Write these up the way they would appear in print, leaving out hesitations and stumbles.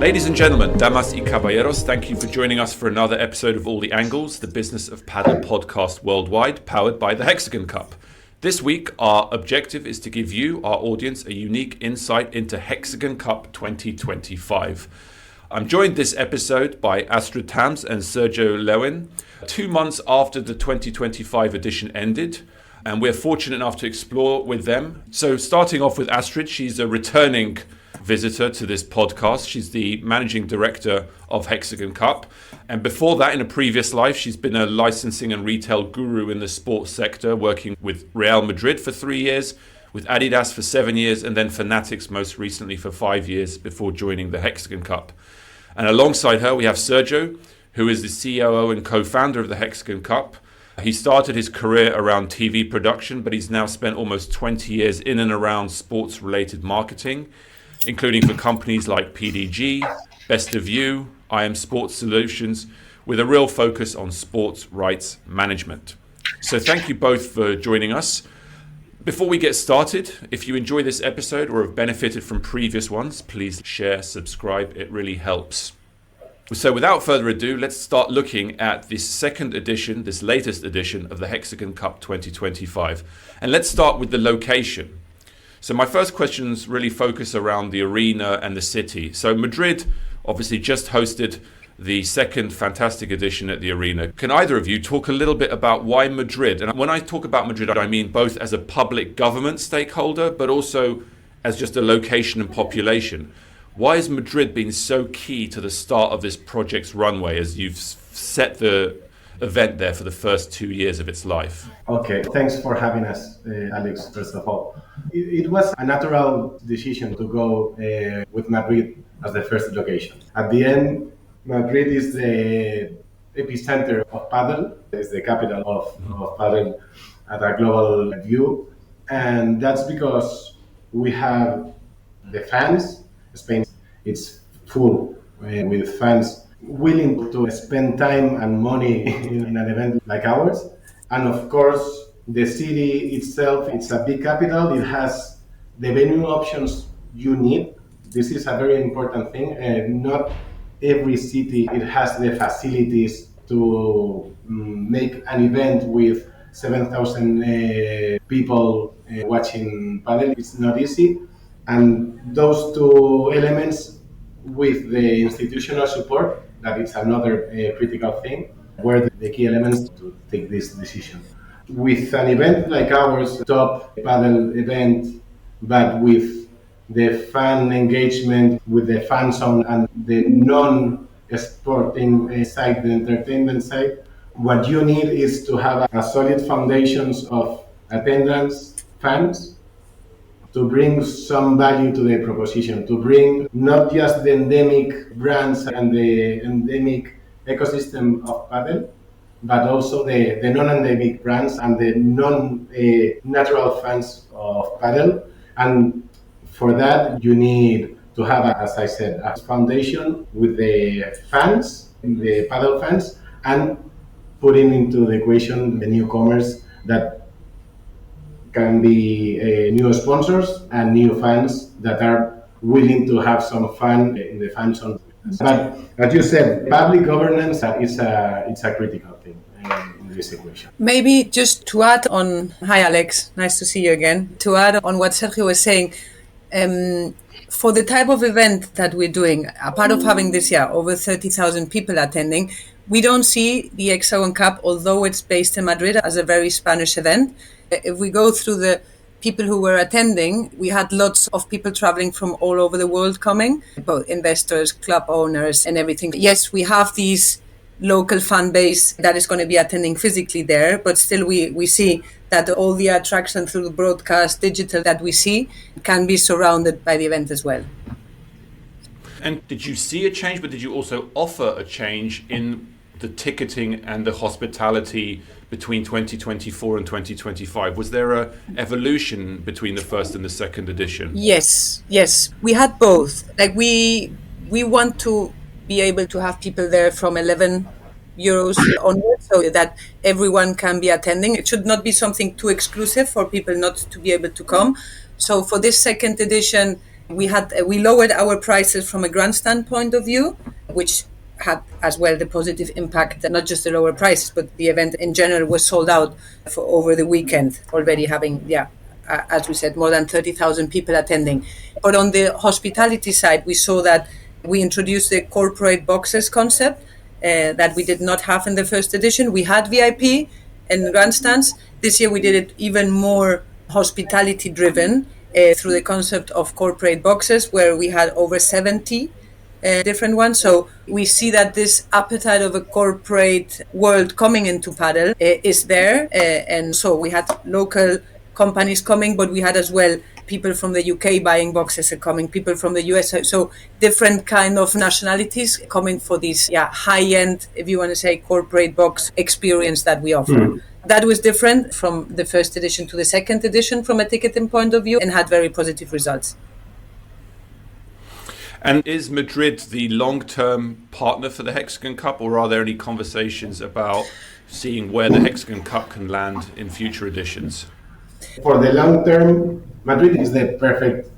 Ladies and gentlemen, damas y caballeros, thank you for joining us for another episode of All the Angles, the Business of Padel podcast worldwide, powered by the Hexagon Cup. This week, our objective is to give you, our audience, a unique insight into Hexagon Cup 2025. I'm joined this episode by Astrid Thams and Sergio Lewin, 2 months after the 2025 edition ended, and we're fortunate enough to explore with them. So starting off with Astrid, she's a returning visitor to this podcast. She's the managing director of Hexagon Cup. And before that, in a previous life, she's been a licensing and retail guru in the sports sector, working with Real Madrid for 3 years, with Adidas for 7 years, and then Fanatics most recently for 5 years before joining the Hexagon Cup. And alongside her, we have Sergio, who is the COO and co-founder of the Hexagon Cup. He started his career around TV production, but he's now spent almost 20 years in and around sports-related marketing, including for companies like PDG, Best of You, IM Sports Solutions, with a real focus on sports rights management. So thank you both for joining us. Before we get started, if you enjoy this episode or have benefited from previous ones, please share, subscribe, it really helps. So without further ado, let's start looking at this second edition, this latest edition of the Hexagon Cup 2025. And let's start with the location. So my first questions really focus around the arena and the city. So Madrid obviously just hosted the second fantastic edition at the arena. Can either of you talk a little bit about why Madrid? And when I talk about Madrid, I mean both as a public government stakeholder, but also as just a location and population. Why has Madrid been so key to the start of this project's runway as you've set the event there for the first 2 years of its life? Okay, thanks for having us, Alex, first of all. It was a natural decision to go with Madrid as the first location. At the end, Madrid is the epicenter of Padel. It's the capital of Padel at a global view. And that's because we have the fans. Spain, it's full with fans willing to spend time and money in an event like ours. And of course, the city itself, it's a big capital. It has the venue options you need. This is a very important thing. Not every city it has the facilities to make an event with 7,000 people watching Padel. It's not easy. And those two elements with the institutional support, that is another critical thing, were the key elements to take this decision. With an event like ours, top Padel event, but with the fan engagement, with the fan zone and the non-sporting side, the entertainment side, what you need is to have a solid foundations of attendance, fans, to bring some value to the proposition, to bring not just the endemic brands and the endemic ecosystem of Padel, but also the non-endemic brands and the non-natural fans of Padel. And for that, you need to have, as I said, a foundation with the fans, the Padel fans, and putting into the equation the newcomers that can be new sponsors and new fans that are willing to have some fun in the fan zone. But as you said, public governance is a critical thing in this equation. Maybe just to add on, hi Alex, nice to see you again. To add on what Sergio was saying, for the type of event that we're doing, apart of having this year over 30,000 people attending, we don't see the Hexagon Cup, although it's based in Madrid, as a very Spanish event. If we go through the people who were attending, we had lots of people traveling from all over the world coming, both investors, club owners and everything. Yes, we have these local fan base that is going to be attending physically there, but still we see that all the attraction through the broadcast, digital that we see can be surrounded by the event as well. And did you see a change, but did you also offer a change in the ticketing and the hospitality between 2024 and 2025? Was there a evolution between the first and the second edition? Yes. We had both. Like we want to be able to have people there from 11 euros onwards, so that everyone can be attending. It should not be something too exclusive for people not to be able to come. So for this second edition, We lowered our prices from a grandstand point of view, which had as well the positive impact that not just the lower prices, but the event in general was sold out for over the weekend, already having, as we said, more than 30,000 people attending. But on the hospitality side, we saw that we introduced the corporate boxes concept that we did not have in the first edition. We had VIP and grandstands. This year we did it even more hospitality driven through the concept of corporate boxes, where we had over 70 different ones. So we see that this appetite of a corporate world coming into Padel is there. And so we had local companies coming, but we had as well people from the UK buying boxes are coming, people from the US. So different kind of nationalities coming for this high-end, if you want to say, corporate box experience that we offer. That was different from the first edition to the second edition from a ticketing point of view, and had very positive results. And is Madrid the long-term partner for the Hexagon Cup, or are there any conversations about seeing where the Hexagon Cup can land in future editions? For the long term, Madrid is the perfect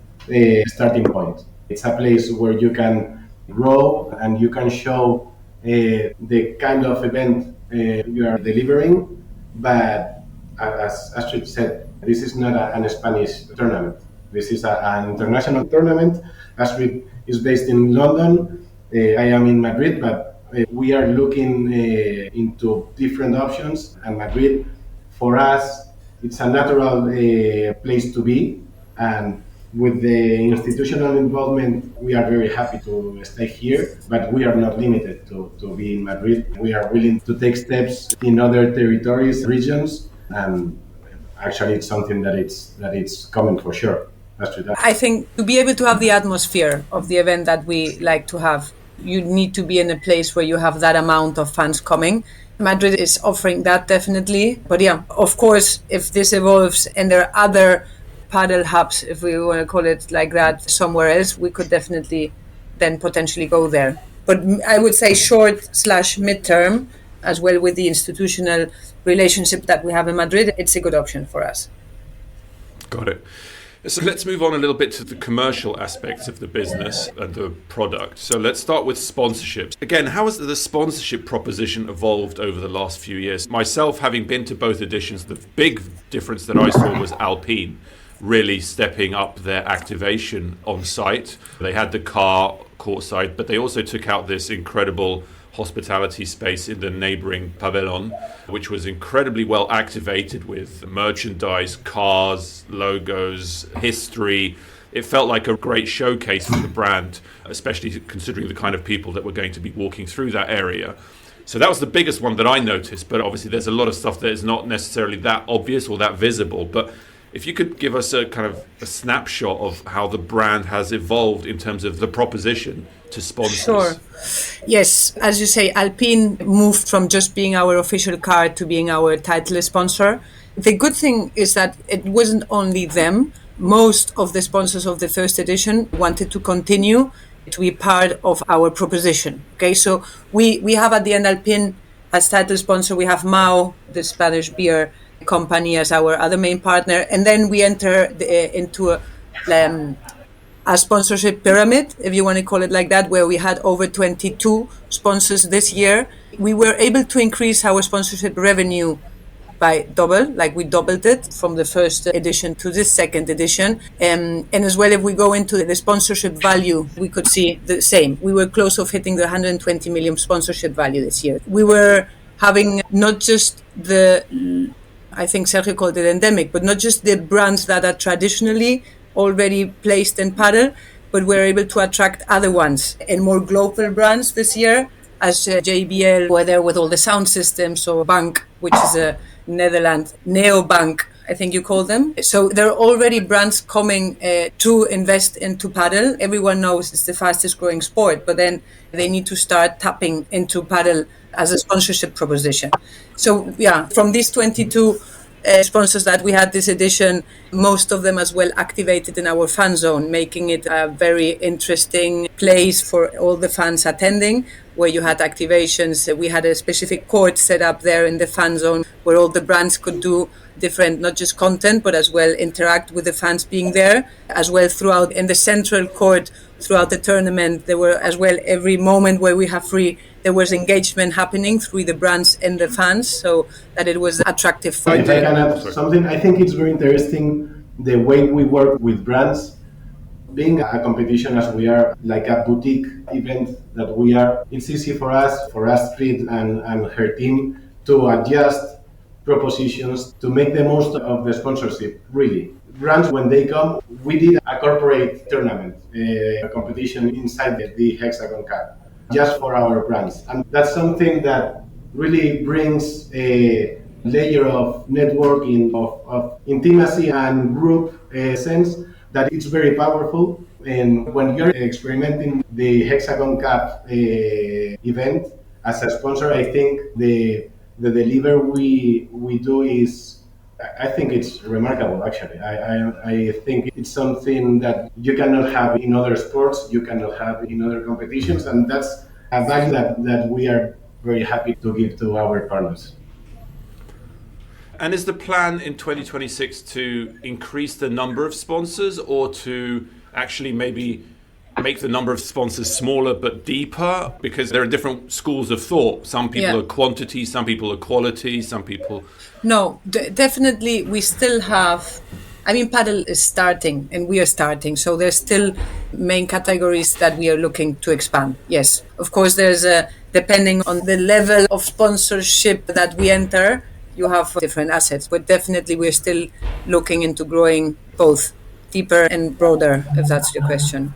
starting point. It's a place where you can grow and you can show the kind of event you are delivering. But as Astrid said, this is not a Spanish tournament. This is an international tournament. Astrid is based in London. I am in Madrid, but we are looking into different options. And Madrid, for us, it's a natural place to be. And with the institutional involvement, we are very happy to stay here, but we are not limited to be in Madrid. We are willing to take steps in other territories, regions, and actually it's something that it's coming for sure. I think to be able to have the atmosphere of the event that we like to have, you need to be in a place where you have that amount of fans coming. Madrid is offering that definitely. But of course, if this evolves and there are other Padel hubs, if we want to call it like that, somewhere else, we could definitely then potentially go there. But I would say short/mid-term, as well with the institutional relationship that we have in Madrid, it's a good option for us. Got it. So let's move on a little bit to the commercial aspects of the business and the product. So let's start with sponsorships. Again, how has the sponsorship proposition evolved over the last few years? Myself, having been to both editions, the big difference that I saw was Alpine really stepping up their activation on site. They had the car courtside, but they also took out this incredible hospitality space in the neighboring pavilion, which was incredibly well activated with merchandise, cars, logos, history. It felt like a great showcase for the brand, especially considering the kind of people that were going to be walking through that area. So that was the biggest one that I noticed, but obviously there's a lot of stuff that is not necessarily that obvious or that visible. But if you could give us a kind of a snapshot of how the brand has evolved in terms of the proposition to sponsors. Sure. Yes, as you say, Alpine moved from just being our official car to being our title sponsor. The good thing is that it wasn't only them. Most of the sponsors of the first edition wanted to continue to be part of our proposition. Okay, so we have at the end Alpine as title sponsor. We have Mao, the Spanish beer company, as our other main partner, and then we enter into a sponsorship pyramid, if you want to call it like that, where we had over 22 sponsors this year. We were able to increase our sponsorship revenue by double, like we doubled it from the first edition to this second edition. And as well, if we go into the sponsorship value, we could see the same. We were close of hitting the 120 million sponsorship value this year. We were having not just I think Sergio called it endemic, but not just the brands that are traditionally already placed in Padel, but we're able to attract other ones and more global brands this year, as JBL were there with all the sound systems, or Bank, which is a Netherlands, Neobank, I think you call them. So there are already brands coming to invest into Padel. Everyone knows it's the fastest growing sport, but then they need to start tapping into Padel as a sponsorship proposition. So from these 22 sponsors that we had this edition, most of them as well activated in our fan zone, making it a very interesting place for all the fans attending, where you had activations. We had a specific court set up there in the fan zone where all the brands could do different, not just content, but as well interact with the fans being there, as well throughout in the central court, throughout the tournament. There were as well every moment where we have free, there was engagement happening through the brands and the fans, so that it was attractive. If I can add something, I think it's very interesting the way we work with brands. Being a competition as we are, like a boutique event that we are, it's easy for us, for Astrid and her team, to adjust propositions to make the most of the sponsorship, really. Brands, when they come, we did a corporate tournament, a competition inside the Hexagon Cup, just for our brands. And that's something that really brings a layer of networking, of intimacy and group sense that it's very powerful. And when you're experimenting the Hexagon Cup event as a sponsor, I think the deliver we do is, I think it's remarkable, actually. I think it's something that you cannot have in other sports, you cannot have in other competitions, and that's a value that we are very happy to give to our partners. And is the plan in 2026 to increase the number of sponsors, or to actually maybe make the number of sponsors smaller but deeper? Because there are different schools of thought. Some people are quantity, some people are quality, some people... No, definitely we still have... I mean, Padel is starting and we are starting. So there's still main categories that we are looking to expand. Yes, of course, there's depending on the level of sponsorship that we enter, you have different assets. But definitely we're still looking into growing both deeper and broader, if that's your question.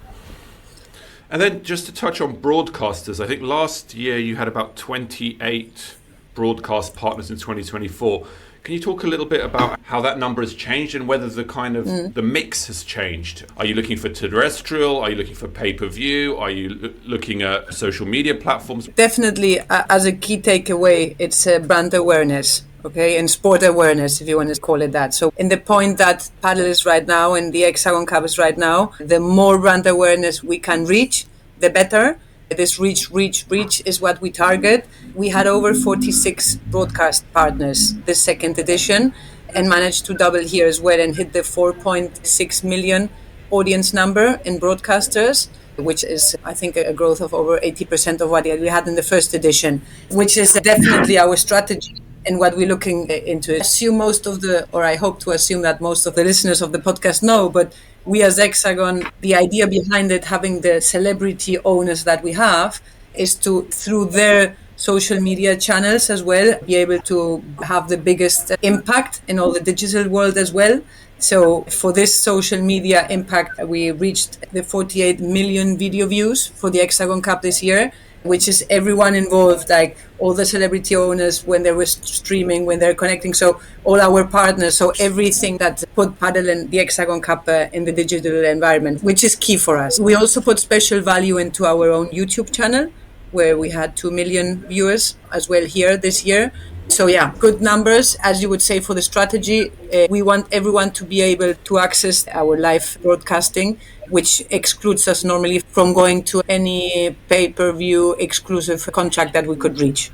And then just to touch on broadcasters, I think last year you had about 28 broadcast partners in 2024. Can you talk a little bit about how that number has changed and whether the kind of the mix has changed? Are you looking for terrestrial? Are you looking for pay-per-view? Are you looking at social media platforms? Definitely, as a key takeaway, it's brand awareness. Okay, and sport awareness, if you want to call it that. So in the point that Padel is right now and the Hexagon Cup is right now, the more brand awareness we can reach, the better. This reach is what we target. We had over 46 broadcast partners this second edition and managed to double here as well and hit the 4.6 million audience number in broadcasters, which is, I think, a growth of over 80% of what we had in the first edition, which is definitely our strategy. And what we're looking into, I hope to assume that most of the listeners of the podcast know, but we as Hexagon, the idea behind it, having the celebrity owners that we have, is to, through their social media channels as well, be able to have the biggest impact in all the digital world as well. So for this social media impact, we reached the 48 million video views for the Hexagon Cup this year, which is everyone involved, like all the celebrity owners when they were streaming, when they're connecting, so all our partners, so everything that put Padel and the Hexagon Cup in the digital environment, which is key for us. We also put special value into our own YouTube channel, where we had 2 million viewers as well here this year. So yeah, good numbers, as you would say, for the strategy. We want everyone to be able to access our live broadcasting, which excludes us normally from going to any pay-per-view exclusive contract that we could reach.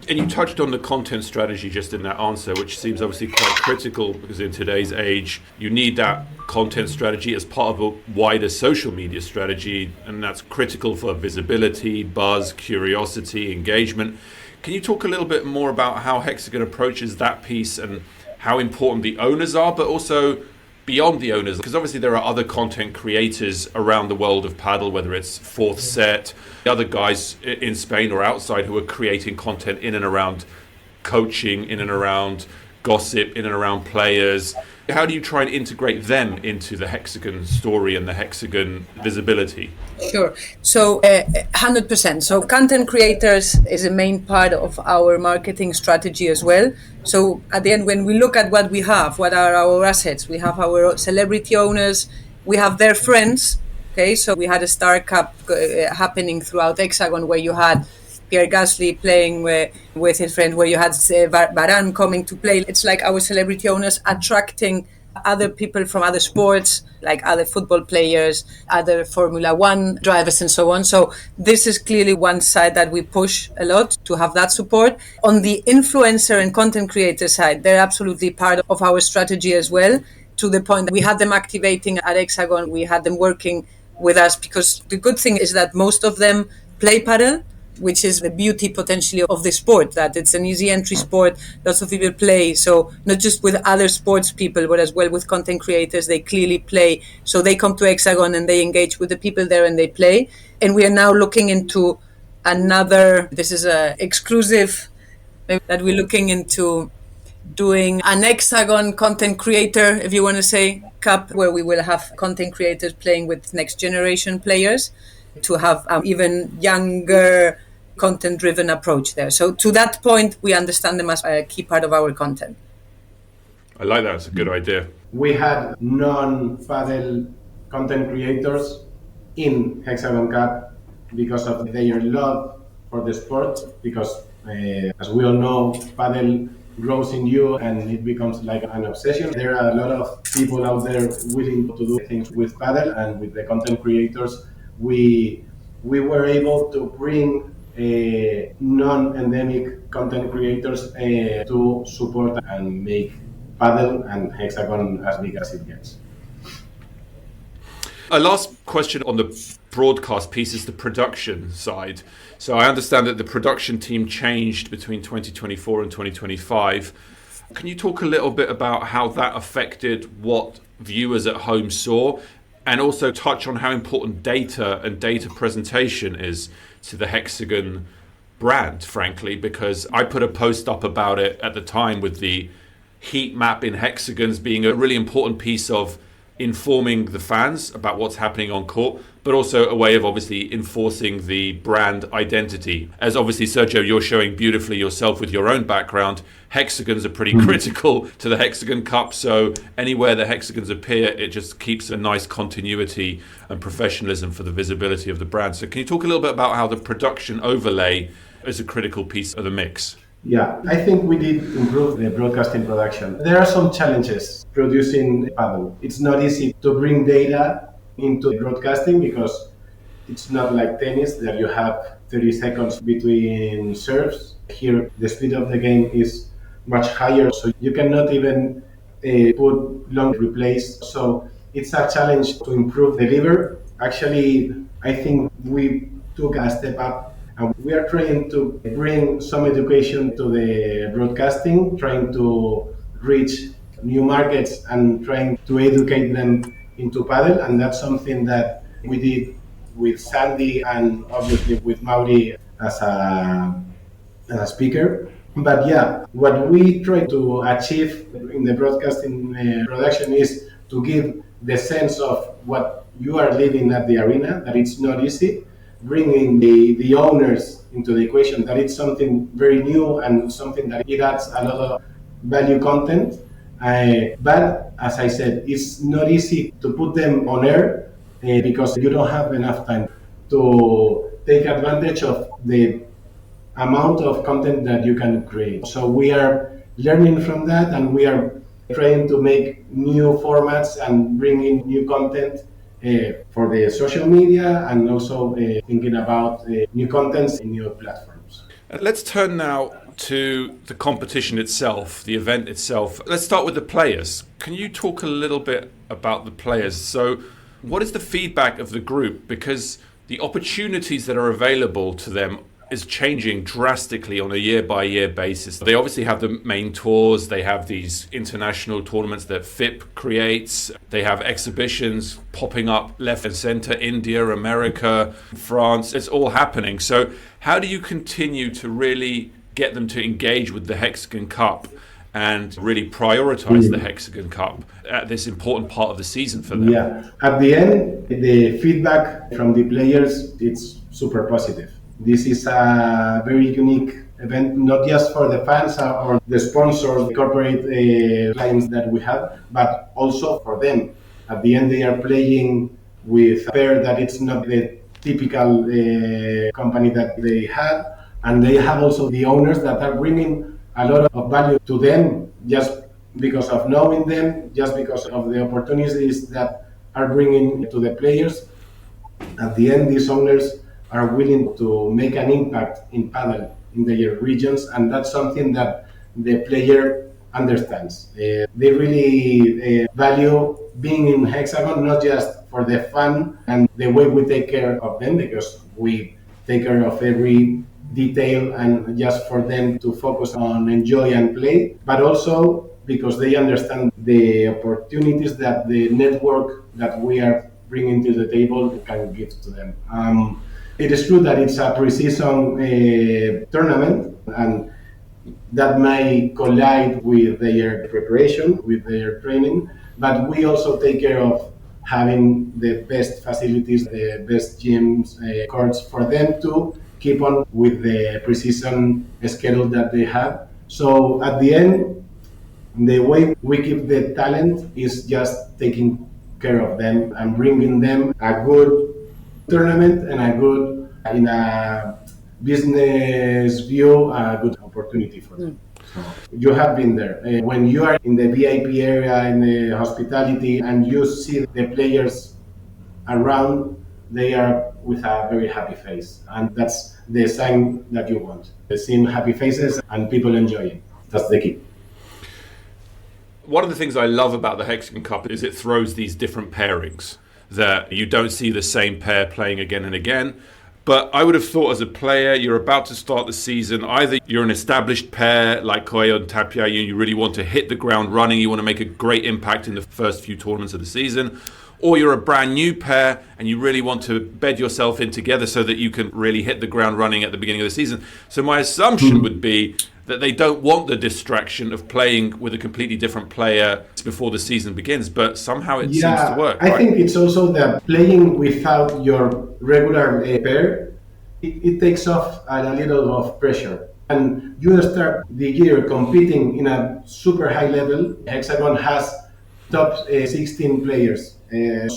And you touched on the content strategy just in that answer, which seems obviously quite critical, because in today's age, you need that content strategy as part of a wider social media strategy, and that's critical for visibility, buzz, curiosity, engagement. Can you talk a little bit more about how Hexagon approaches that piece and how important the owners are, but also beyond the owners? Because obviously there are other content creators around the world of Padel, whether it's Fourth Set, the other guys in Spain or outside who are creating content in and around coaching, in and around gossip, in and around players. How do you try and integrate them into the Hexagon story and the Hexagon visibility? Sure. So 100%. So content creators is a main part of our marketing strategy as well. So at the end, when we look at what we have, what are our assets? We have our celebrity owners, we have their friends. Okay, so we had a Star Cup happening throughout Hexagon, where you had Pierre Gasly playing with his friend, where you had Varane coming to play. It's like our celebrity owners attracting other people from other sports, like other football players, other Formula One drivers, and so on. So this is clearly one side that we push a lot to have that support. On the influencer and content creator side, they're absolutely part of our strategy as well, to the point that we had them activating at Hexagon, we had them working with us, because the good thing is that most of them play Padel, which is the beauty potentially of the sport, that it's an easy entry sport, lots of people play. So not just with other sports people, but as well with content creators, they clearly play. So they come to Hexagon and they engage with the people there and they play. And we are now looking into this is a exclusive that we're looking into doing an Hexagon content creator, if you want to say, cup, where we will have content creators playing with next generation players to have even younger content driven approach there. So to that point, we understand them as a key part of our content. I like that. It's a good idea. We had non-Padel content creators in Hexagon Cup because of their love for the sport, because as we all know, Padel grows in you and it becomes like an obsession. There are a lot of people out there willing to do things with Padel, and with the content creators, we were able to bring non-endemic content creators to support and make Padel and Hexagon as big as it gets. A last question on the broadcast piece is the production side. So I understand that the production team changed between 2024 and 2025. Can you talk a little bit about how that affected what viewers at home saw, and also touch on how important data and data presentation is to the Hexagon brand, frankly, because I put a post up about it at the time with the heat map in Hexagons being a really important piece of informing the fans about what's happening on court, but also a way of obviously enforcing the brand identity. As obviously, Sergio, you're showing beautifully yourself with your own background, Hexagons are pretty critical to the Hexagon Cup, so anywhere the Hexagons appear, it just keeps a nice continuity and professionalism for the visibility of the brand. So can you talk a little bit about how the production overlay is a critical piece of the mix? Yeah, I think we did improve the broadcasting production. There are some challenges producing Padel. It's not easy to bring data into broadcasting because it's not like tennis that you have 30 seconds between serves. Here, the speed of the game is much higher, so you cannot even put long replays. So it's a challenge to improve the delivery. Actually, I think we took a step up. And we are trying to bring some education to the broadcasting, trying to reach new markets and trying to educate them into Padel. And that's something that we did with Sandy and obviously with Mauri as a speaker. But yeah, what we try to achieve in the broadcasting production is to give the sense of what you are living at the arena, that it's not easy. Bringing the owners into the equation, that it's something very new and something that it adds a lot of value content. But as I said, it's not easy to put them on air because you don't have enough time to take advantage of the amount of content that you can create. So we are learning from that, and we are trying to make new formats and bring in new content for the social media, and also thinking about new contents in new platforms. Let's turn now to the competition itself, the event itself. Let's start with the players. Can you talk a little bit about the players? So what is the feedback of the group? Because the opportunities that are available to them is changing drastically on a year-by-year basis. They obviously have the main tours, they have these international tournaments that FIP creates, they have exhibitions popping up left and center, India, America, France, it's all happening. So how do you continue to really get them to engage with the Hexagon Cup and really prioritize the Hexagon Cup at this important part of the season for them? Yeah, at the end, the feedback from the players, it's super positive. This is a very unique event, not just for the fans or the sponsors, the corporate clients that we have, but also for them. At the end, they are playing with a pair that it's not the typical company that they had, and they have also the owners that are bringing a lot of value to them, just because of knowing them, just because of the opportunities that are bringing to the players. At the end, these owners are willing to make an impact in padel in their regions, and that's something that the player understands. They really value being in Hexagon, not just for the fun and the way we take care of them, because we take care of every detail and just for them to focus on enjoy and play, but also because they understand the opportunities that the network that we are bringing to the table can give to them. It is true that it's a pre-season tournament, and that may collide with their preparation, with their training, but we also take care of having the best facilities, the best gyms, courts for them to keep on with the pre-season schedule that they have. So at the end, the way we keep the talent is just taking care of them and bringing them a good tournament and a good, in a business view, a good opportunity for them. So you have been there. When you are in the VIP area, in the hospitality, and you see the players around, they are with a very happy face. And that's the sign that you want. Seeing happy faces and people enjoying. That's the key. One of the things I love about the Hexagon Cup is it throws these different pairings that you don't see the same pair playing again and again. But I would have thought as a player, you're about to start the season, either you're an established pair like Coelho and Tapia, you really want to hit the ground running, you want to make a great impact in the first few tournaments of the season, or you're a brand new pair and you really want to bed yourself in together so that you can really hit the ground running at the beginning of the season. So my assumption would be that they don't want the distraction of playing with a completely different player before the season begins, but somehow it seems to work. I think it's also that playing without your regular pair, it takes off a little of pressure. And you start the year competing in a super high level. Hexagon has top 16 players.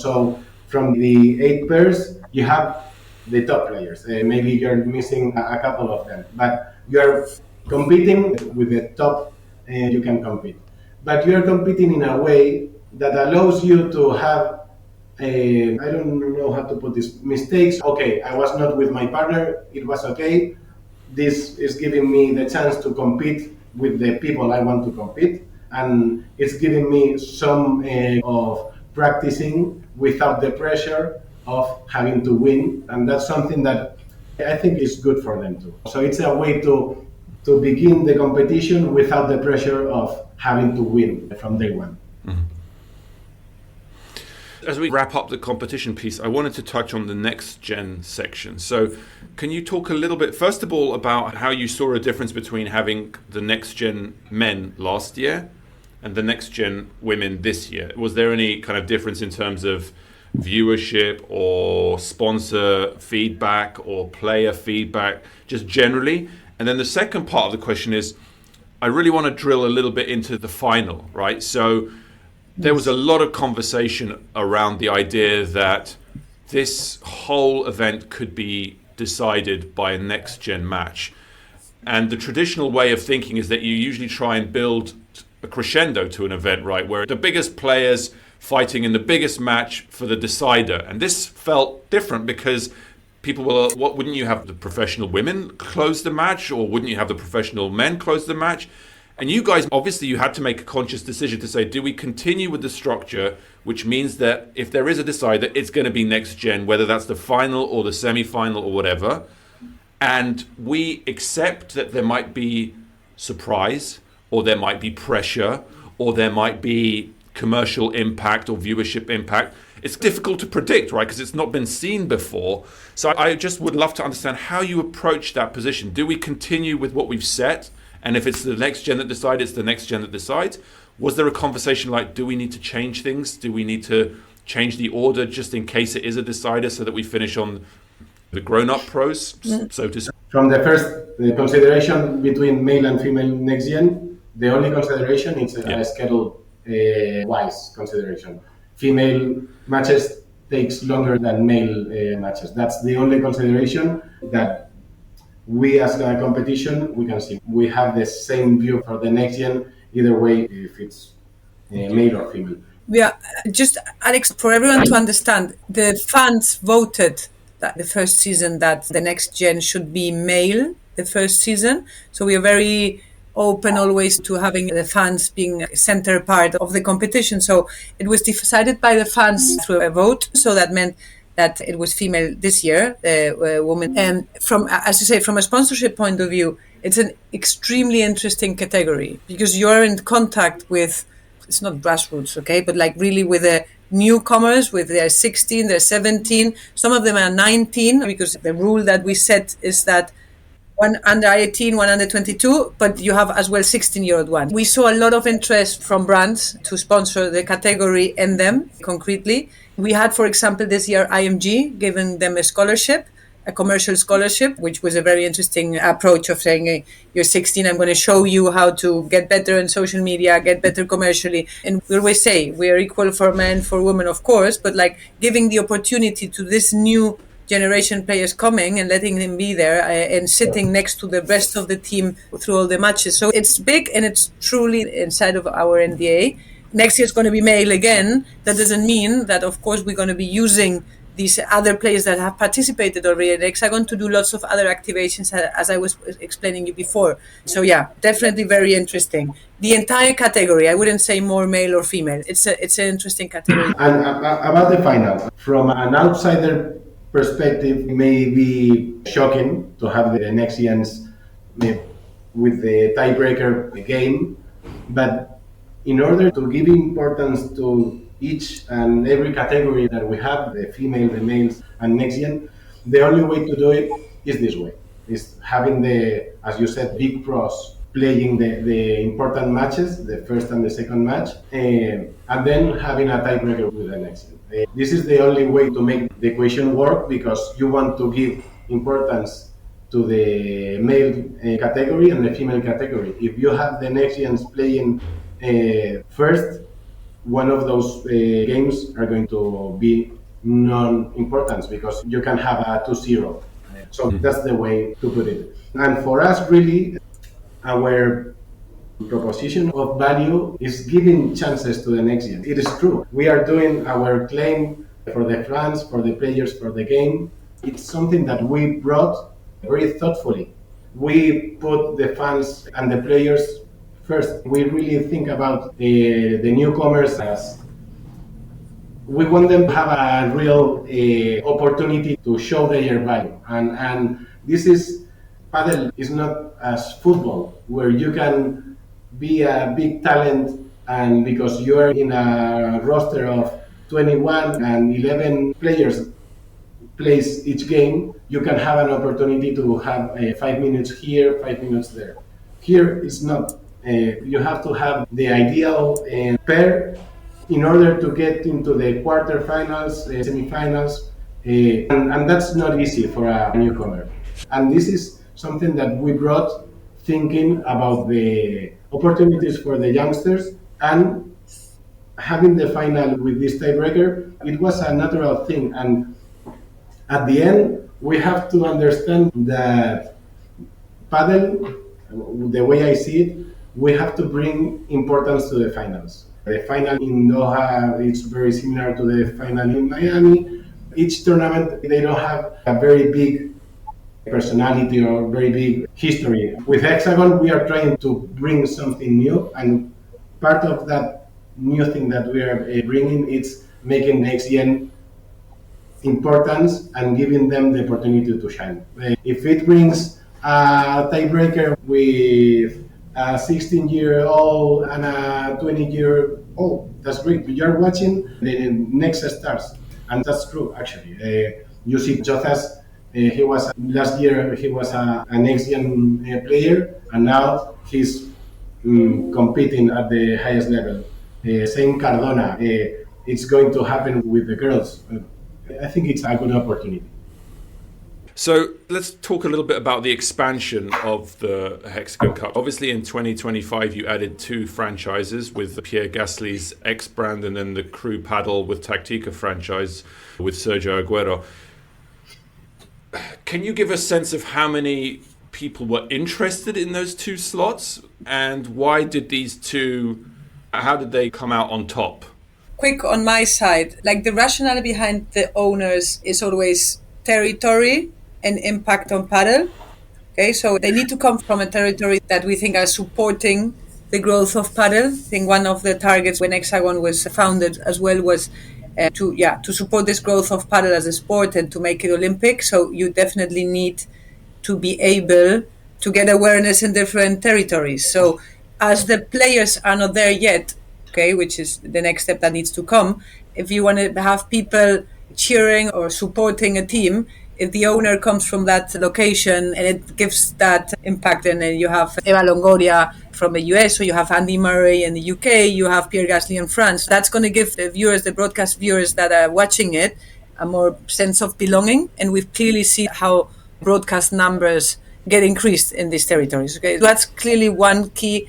So from the 8 pairs, you have the top players. Maybe you're missing a couple of them, but you're competing with the top, you can compete. But you're competing in a way that allows you to have, I don't know how to put this, mistakes. Okay, I was not with my partner, it was okay. This is giving me the chance to compete with the people I want to compete. And it's giving me some of practicing without the pressure of having to win. And that's something that I think is good for them too. So it's a way to begin the competition without the pressure of having to win from day one. Mm-hmm. As we wrap up the competition piece, I wanted to touch on the NextGen section. So can you talk a little bit, first of all, about how you saw a difference between having the NextGen men last year and the NextGen women this year? Was there any kind of difference in terms of viewership or sponsor feedback or player feedback, just generally? And then the second part of the question is, I really want to drill a little bit into the final, right? So there was a lot of conversation around the idea that this whole event could be decided by a NextGen match. And the traditional way of thinking is that you usually try and build a crescendo to an event, right? Where the biggest players fighting in the biggest match for the decider. And this felt different because people will, what, wouldn't you have the professional women close the match, or wouldn't you have the professional men close the match? And you guys, obviously you had to make a conscious decision to say, do we continue with the structure, which means that if there is a decider, it's going to be NextGen, whether that's the final or the semi-final or whatever. And we accept that there might be surprise, or there might be pressure, or there might be commercial impact or viewership impact. It's difficult to predict, right? Because it's not been seen before. So I just would love to understand how you approach that position. Do we continue with what we've set? And if it's the NextGen that decides, it's the NextGen that decides. Was there a conversation like, do we need to change things? Do we need to change the order just in case it is a decider so that we finish on the grown-up pros, so to speak? From the first consideration between male and female NextGen, the only consideration is a schedule-wise consideration. Female matches takes longer than male matches. That's the only consideration that we as a competition, we can see. We have the same view for the NextGen either way, if it's male or female. Yeah, just Alex, for everyone to understand, the fans voted that the first season that the next gen should be male, the first season. So we are very open always to having the fans being center part of the competition. So it was decided by the fans through a vote. So that meant that it was female this year, woman. And from, as you say, from a sponsorship point of view, it's an extremely interesting category because you're in contact with, it's not grassroots, okay, but like really with the newcomers, with they're 16, they're 17, some of them are 19, because the rule that we set is that one under 18, one under 22, but you have as well 16-year-old ones. We saw a lot of interest from brands to sponsor the category and them concretely. We had, for example, this year IMG giving them a scholarship, a commercial scholarship, which was a very interesting approach of saying, hey, you're 16, I'm going to show you how to get better in social media, get better commercially. And we always say we are equal for men, for women, of course, but like giving the opportunity to this new generation players coming and letting them be there and sitting next to the rest of the team through all the matches. So it's big and it's truly inside of our NDA. Next year it's going to be male again. That doesn't mean that, of course, we're going to be using these other players that have participated already at Hexagon to do lots of other activations, as I was explaining you before. So yeah, definitely very interesting. The entire category, I wouldn't say more male or female. It's an interesting category. And about the final, from an outsider perspective, it may be shocking to have the NextGens with the tiebreaker game, but in order to give importance to each and every category that we have, the female, the males, and NextGen, the only way to do it is this way, is having the, as you said, big pros playing the important matches, the first and the second match, and then having a tiebreaker with the NextGen. This is the only way to make the equation work, because you want to give importance to the male category and the female category. If you have the NextGens playing first, one of those games are going to be non-importance, because you can have a 2-0. So that's the way to put it. And for us, really, our proposition of value is giving chances to the NextGen. It is true. We are doing our claim for the fans, for the players, for the game. It's something that we brought very thoughtfully. We put the fans and the players first. We really think about the newcomers as we want them to have a real opportunity to show their value. And this is, Padel is not as football, where you can be a big talent, and because you are in a roster of 21 and 11 players plays each game, you can have an opportunity to have 5 minutes here, 5 minutes there. Here it's not. You have to have the ideal pair in order to get into the quarterfinals, semifinals, and that's not easy for a newcomer. And this is something that we brought, thinking about the opportunities for the youngsters, and having the final with this tiebreaker, it was a natural thing. And at the end, we have to understand that Padel, the way I see it, we have to bring importance to the finals. The final in Doha, it's very similar to the final in Miami. Each tournament, they don't have a very big personality or very big history. With Hexagon, we are trying to bring something new, and part of that new thing that we are bringing is making NextGen importance and giving them the opportunity to shine. If it brings a tiebreaker with a 16-year-old and a 20-year-old, that's great. You're watching the next stars, and that's true actually. You see Jothas. He was last year. He was an NextGen player, and now he's competing at the highest level. Same Cardona. It's going to happen with the girls. I think it's a good opportunity. So let's talk a little bit about the expansion of the Hexagon Cup. Obviously, in 2025, you added 2 franchises with Pierre Gasly's X brand, and then the Crew Padel with Tactica franchise with Sergio Aguero. Can you give a sense of how many people were interested in those two slots, and why did these two, how did they come out on top? Quick on my side, like the rationale behind the owners is always territory and impact on Padel. Okay, so they need to come from a territory that we think are supporting the growth of Padel. I think one of the targets when Hexagon was founded as well was to support this growth of Padel as a sport and to make it Olympic. So you definitely need to be able to get awareness in different territories. So as the players are not there yet, okay, which is the next step that needs to come, if you want to have people cheering or supporting a team, if the owner comes from that location and it gives that impact, and then you have Eva Longoria from the US, or you have Andy Murray in the UK, you have Pierre Gasly in France, that's going to give the viewers, the broadcast viewers that are watching it, a more sense of belonging. And we've clearly seen how broadcast numbers get increased in these territories. Okay, that's clearly one key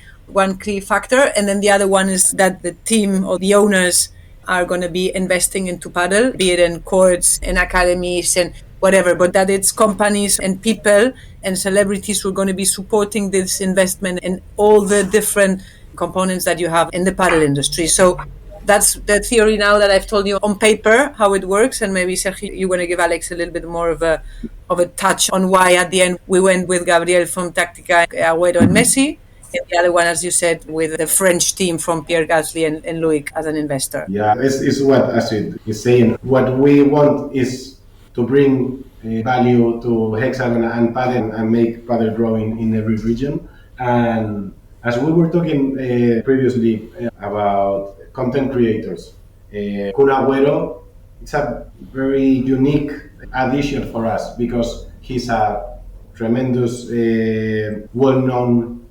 factor. And then the other one is that the team or the owners are going to be investing into Padel, be it in courts, in academies, and whatever, but that it's companies and people and celebrities who are going to be supporting this investment in all the different components that you have in the Padel industry. So that's the theory now that I've told you on paper how it works, and maybe Sergio, you want to give Alex a little bit more of a touch on why at the end we went with Gabriel from Tactica, Agüero and Messi, and the other one, as you said, with the French team from Pierre Gasly and Loic as an investor. Yeah, this is what Astrid is saying. What we want is to bring value to Hexagon and Padel and make Padel grow in every region. And as we were talking previously about content creators, Kun Agüero, it's a very unique addition for us because he's a tremendous, well-known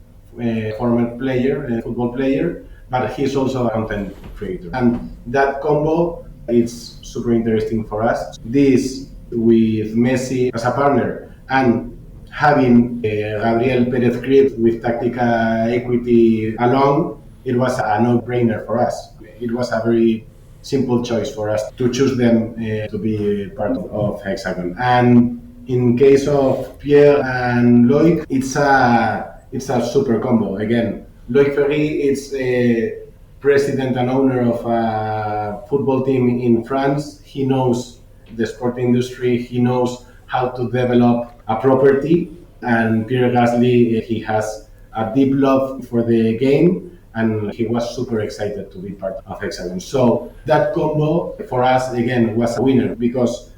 former player, football player, but he's also a content creator. And that combo is super interesting for us. This with Messi as a partner and having Gabriel Perez Crip with Tactica Equity along, it was a no-brainer for us. It was a very simple choice for us to choose them to be part of Hexagon. And in case of Pierre and Loic, it's a super combo. Again, Loic Ferry is a president and owner of a football team in France. He knows the sport industry, he knows how to develop a property, and Pierre Gasly, he has a deep love for the game, and he was super excited to be part of Hexagon. So that combo for us again was a winner, because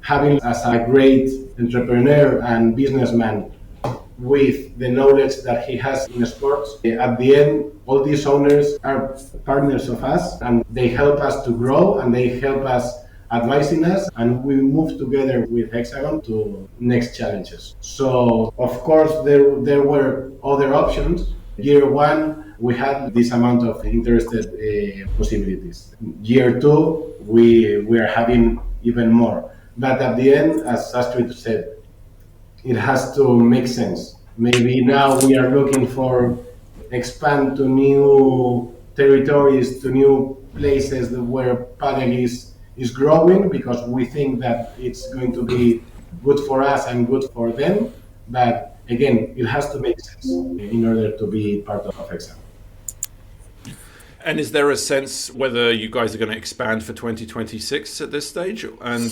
having as a great entrepreneur and businessman with the knowledge that he has in sports, at the end all these owners are partners of us, and they help us to grow and they help us advising us, and we move together with Hexagon to next challenges. So of course there were other options. Year one we had this amount of interested possibilities. Year two we are having even more. But at the end, as Astrid said, it has to make sense. Maybe now we are looking for expand to new territories, to new places where Padel is growing, because we think that it's going to be good for us and good for them. But again, it has to make sense in order to be part of Hexagon. And is there a sense whether you guys are going to expand for 2026 at this stage? And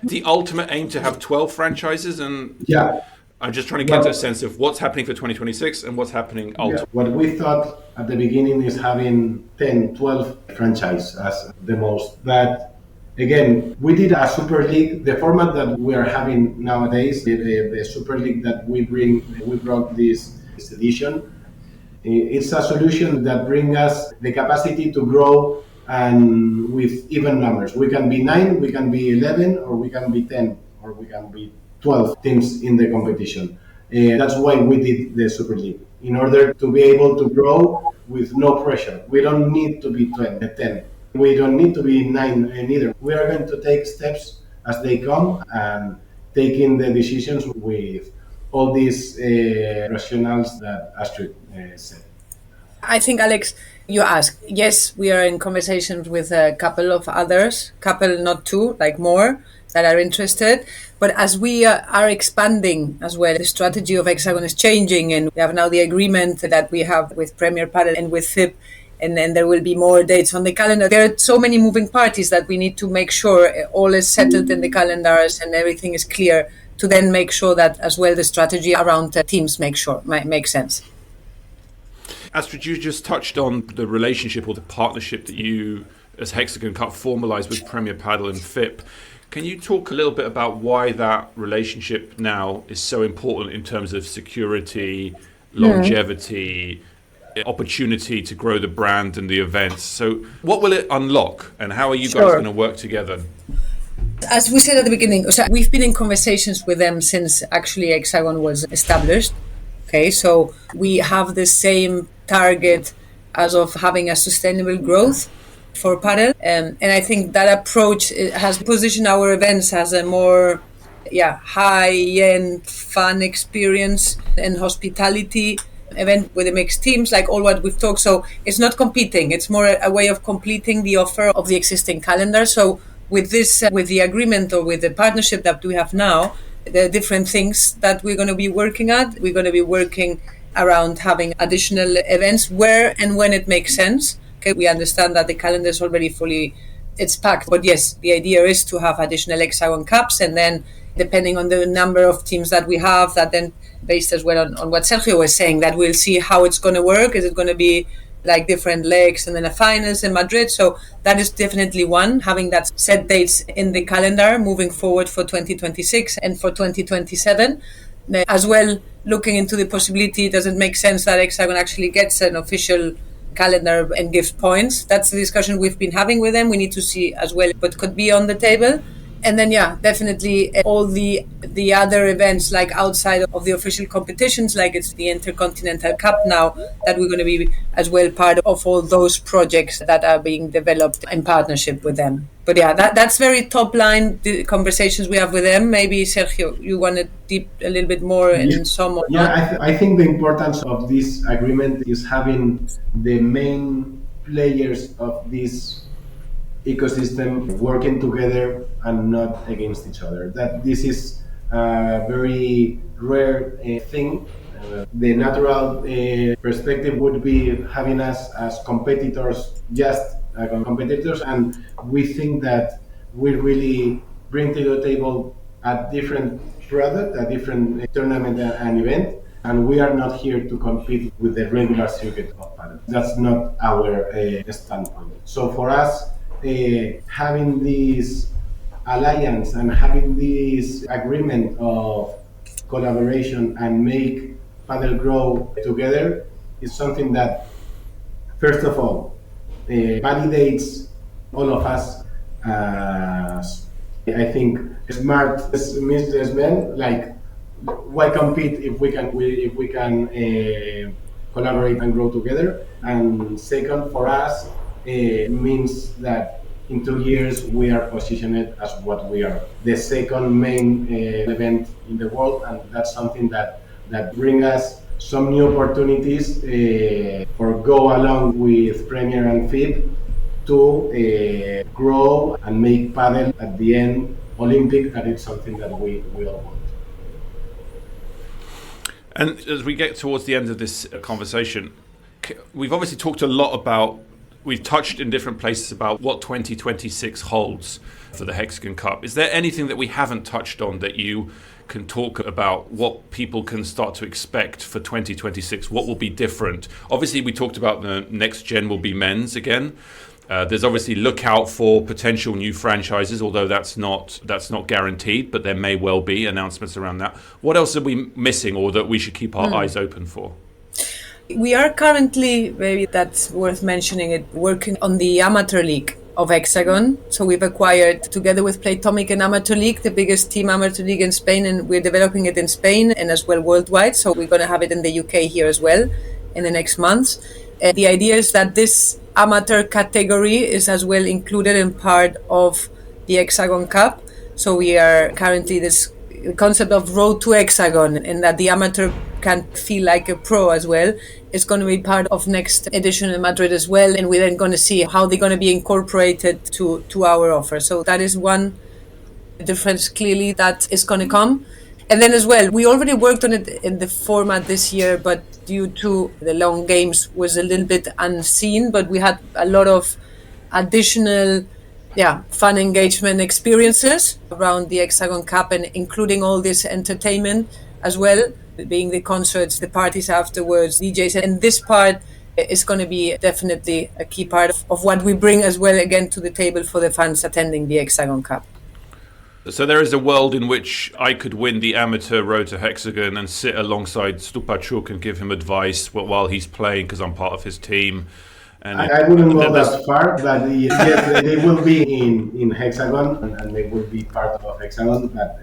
the ultimate aim to have 12 franchises? And yeah, I'm just trying to get a sense of what's happening for 2026 and what's happening ultimately. What we thought at the beginning is having 10, 12 franchises as the most. But again, we did a Super League. The format that we are having nowadays, the Super League that we brought this edition, it's a solution that brings us the capacity to grow and with even numbers. We can be 9, we can be 11, or we can be 10, or we can be 12 teams in the competition. That's why we did the Super League, in order to be able to grow with no pressure. We don't need to be 10. We don't need to be 9 either. We are going to take steps as they come and taking the decisions with all these rationales that Astrid said. I think, Alex, you asked. Yes, we are in conversations with a couple of others, not two, like more. that are interested. But as we are expanding as well, the strategy of Hexagon is changing, and we have now the agreement that we have with Premier Padel and with FIP, and then there will be more dates on the calendar. There are so many moving parties that we need to make sure all is settled in the calendars and everything is clear, to then make sure that as well the strategy around teams makes sense. Astrid, you just touched on the relationship or the partnership that you as Hexagon Cup formalised with Premier Padel and FIP. Can you talk a little bit about why that relationship now is so important in terms of security, longevity, opportunity to grow the brand and the events? So what will it unlock, and how are you guys going to work together? As we said at the beginning, so we've been in conversations with them since actually Hexagon was established. Okay, so we have the same target as of having a sustainable growth for Padel, and I think that approach has positioned our events as a more high-end fun experience and hospitality event with the mixed teams, like all what we've talked. So it's not competing, it's more a way of completing the offer of the existing calendar. So with this, with the agreement or with the partnership that we have now, the different things that we're going to be working at, we're going to be working around having additional events where and when it makes sense. Okay, we understand that the calendar is already it's packed. But yes, the idea is to have additional Hexagon Cups, and then depending on the number of teams that we have, that then based as well on what Sergio was saying, that we'll see how it's going to work. Is it going to be like different legs and then a finals in Madrid? So that is definitely one, having that set dates in the calendar moving forward for 2026 and for 2027. As well, looking into the possibility, does it make sense that Hexagon actually gets an official calendar and gives points? That's the discussion we've been having with them. We need to see as well what could be on the table. And then, definitely all the other events, like outside of the official competitions, like it's the Intercontinental Cup now, that we're going to be as well part of all those projects that are being developed in partnership with them. But that's very top line, the conversations we have with them. Maybe, Sergio, you want to deep a little bit more in some or not? I think the importance of this agreement is having the main players of this ecosystem working together and not against each other. That this is a very rare thing. The natural perspective would be having us as competitors, just competitors, and we think that we really bring to the table a different product, a different tournament and event, and we are not here to compete with the regular circuit of Padel. That's not our standpoint. So for us, having this alliance and having this agreement of collaboration and make Padel grow together is something that, first of all, validates all of us as, I think, smart businessmen. Like, why compete if we can collaborate and grow together? And second, for us, means that in 2 years we are positioned as what we are, the second main event in the world, and that's something that brings us some new opportunities for go along with Premier and FIP to grow and make Padel at the end Olympic, and it's something that we all want. And as we get towards the end of this conversation, we've obviously talked a lot about, we've touched in different places about what 2026 holds for the Hexagon Cup. Is there anything that we haven't touched on that you can talk about, what people can start to expect for 2026? What will be different? Obviously, we talked about the NextGen will be men's again. There's obviously look out for potential new franchises, although that's not guaranteed, but there may well be announcements around that. What else are we missing, or that we should keep our eyes open for? We are currently, maybe that's worth mentioning it, working on the Amateur League of Hexagon. So we've acquired, together with Playtomic, an Amateur League, the biggest team Amateur League in Spain, and we're developing it in Spain and as well worldwide. So we're going to have it in the UK here as well in the next months. The idea is that this amateur category is as well included in part of the Hexagon Cup. So we are currently this concept of road to Hexagon, and that the amateur can feel like a pro as well. It's going to be part of next edition in Madrid as well, and we're then going to see how they're going to be incorporated to our offer. So that is one difference clearly that is going to come. And then as well, we already worked on it in the format this year, but due to the long games was a little bit unseen, but we had a lot of additional fun engagement experiences around the Hexagon Cup, and including all this entertainment as well, being the concerts, the parties afterwards, DJs. And this part is going to be definitely a key part of what we bring as well, again, to the table for the fans attending the Hexagon Cup. So there is a world in which I could win the amateur road to Hexagon and sit alongside Stupacuk and give him advice while he's playing because I'm part of his team. And I wouldn't go that far, but yes, they will be in Hexagon and they will be part of Hexagon. But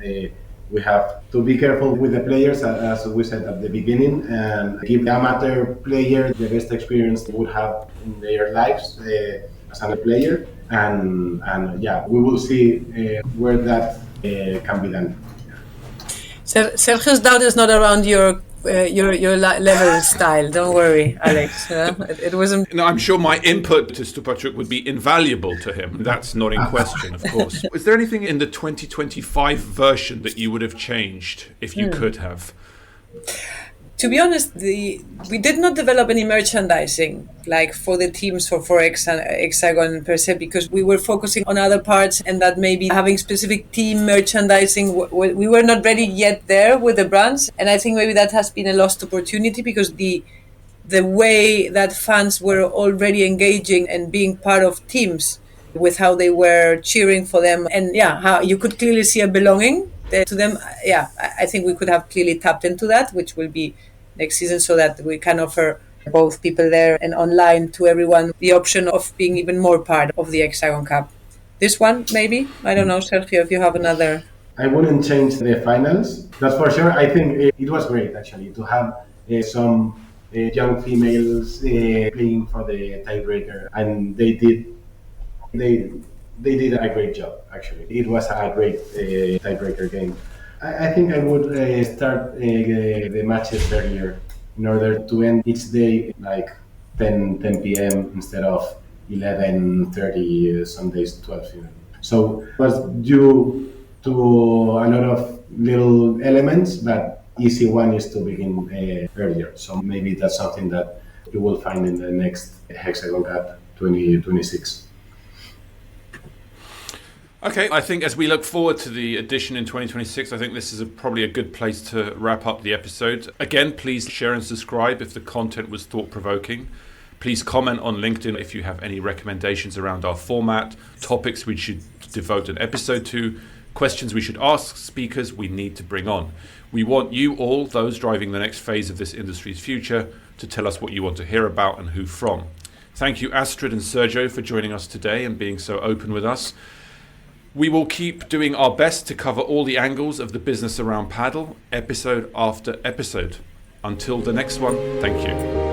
we have to be careful with the players, as we said at the beginning, and give the amateur player the best experience they would have in their lives as a player. And we will see where that can be done. Sergio's doubt is not around your level style. Don't worry, Alex. It wasn't. No, I'm sure my input to Stupacuk would be invaluable to him. That's not in question, of course. Is there anything in the 2025 version that you would have changed if you could have? To be honest, we did not develop any merchandising like for the teams or for Hexagon per se, because we were focusing on other parts, and that maybe having specific team merchandising, we were not ready yet there with the brands. And I think maybe that has been a lost opportunity, because the way that fans were already engaging and being part of teams with how they were cheering for them, and how you could clearly see a belonging to them. I think we could have clearly tapped into that, which will be next season, so that we can offer both people there and online to everyone the option of being even more part of the Hexagon Cup. This one, maybe? I don't know, Sergio, if you have another. I wouldn't change the finals, that's for sure. I think it was great, actually, to have some young females playing for the tiebreaker, and they did a great job, actually. It was a great tiebreaker game. I think I would start the matches earlier in order to end each day like 10 p.m. instead of 11:30, some days 12 p.m. So it was due to a lot of little elements, but easy one is to begin earlier. So maybe that's something that you will find in the next Hexagon Cup 2026. Okay, I think as we look forward to the edition in 2026, I think this is probably a good place to wrap up the episode. Again, please share and subscribe if the content was thought-provoking. Please comment on LinkedIn if you have any recommendations around our format, topics we should devote an episode to, questions we should ask, speakers we need to bring on. We want you all, those driving the next phase of this industry's future, to tell us what you want to hear about and who from. Thank you, Astrid and Sergio, for joining us today and being so open with us. We will keep doing our best to cover all the angles of the business around Padel, episode after episode. Until the next one, thank you.